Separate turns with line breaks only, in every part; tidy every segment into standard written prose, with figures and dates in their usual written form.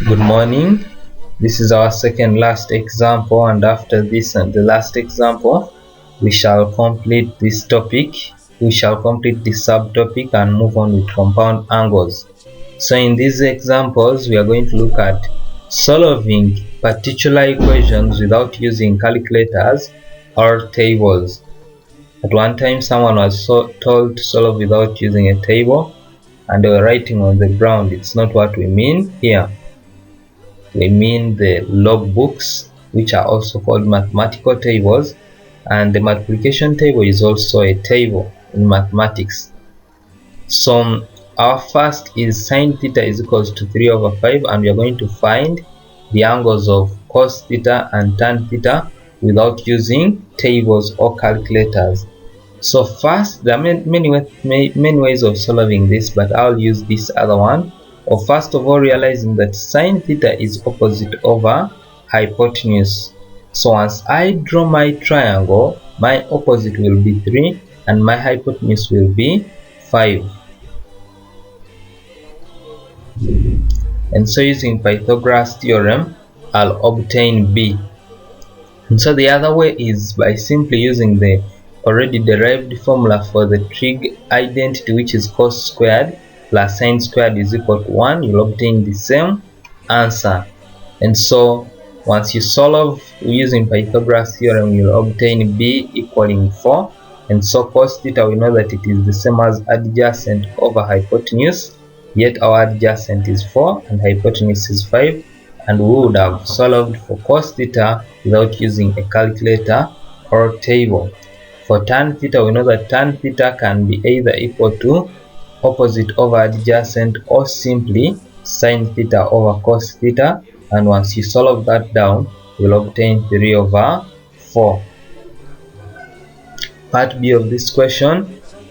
Good morning. This is our second last example, and after this and the last example we shall complete this topic. We shall complete this subtopic and move on with compound angles. So in these examples we are going to look at solving particular equations without using calculators or tables. At one time someone was told to solve without using a table and they were writing on the ground. It's not what we mean here. We mean the logbooks, which are also called mathematical tables, and the multiplication table is also a table in mathematics. So our first is sine theta is equals to 3/5, and we are going to find the angles of cos theta and tan theta without using tables or calculators. So first, there are many ways of solving this, but I'll use this other one. Or first of all, realizing that sine theta is opposite over hypotenuse. So once I draw my triangle, my opposite will be 3 and my hypotenuse will be 5. And so using Pythagoras theorem, I'll obtain B. And so the other way is by simply using the already derived formula for the trig identity, which is cos squared plus sine squared is equal to 1. You'll obtain the same answer. And so once you solve using Pythagoras theorem, you'll obtain B equaling 4. And so cos theta, we know that it is the same as adjacent over hypotenuse, yet our adjacent is 4 and hypotenuse is 5, and we would have solved for cos theta without using a calculator or table. For tan theta, we know that tan theta can be either equal to opposite over adjacent or simply sine theta over cos theta, and once you solve that down, you'll obtain 3/4. Part B of this question,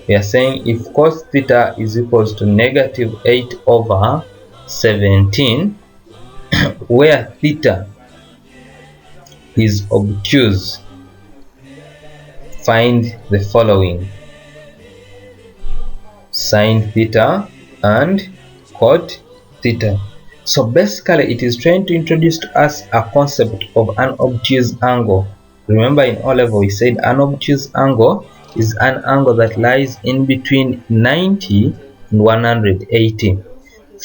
we are saying if cos theta is equals to -8/17, where theta is obtuse, find the following: sine theta and cot theta. So basically it is trying to introduce to us a concept of an obtuse angle. Remember in O level we said an obtuse angle is an angle that lies in between 90 and 180.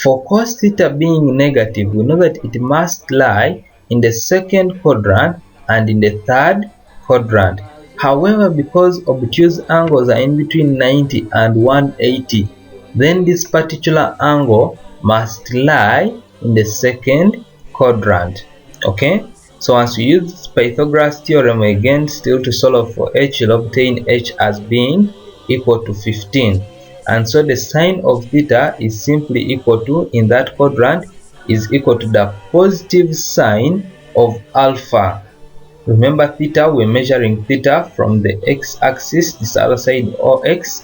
For cos theta being negative, we know that it must lie in the second quadrant and in the third quadrant. However, because obtuse angles are in between 90 and 180, then this particular angle must lie in the second quadrant. Okay, so once we use Pythagoras theorem again still to solve for h, you'll obtain h as being equal to 15. And so the sine of theta is simply equal to, in that quadrant, is equal to the positive sine of alpha. Remember theta, we're measuring theta from the x-axis, this other side or x,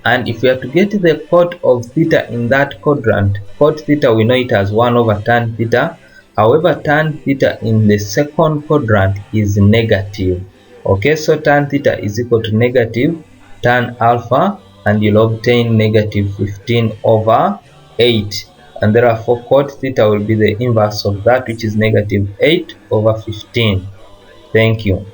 and if we are to get the cot of theta in that quadrant, cot theta we know it as 1/tan theta. However, tan theta in the second quadrant is negative. Okay, so tan theta is equal to negative tan alpha, and you'll obtain -15/8, and therefore cot theta will be the inverse of that, which is -8/15. Thank you.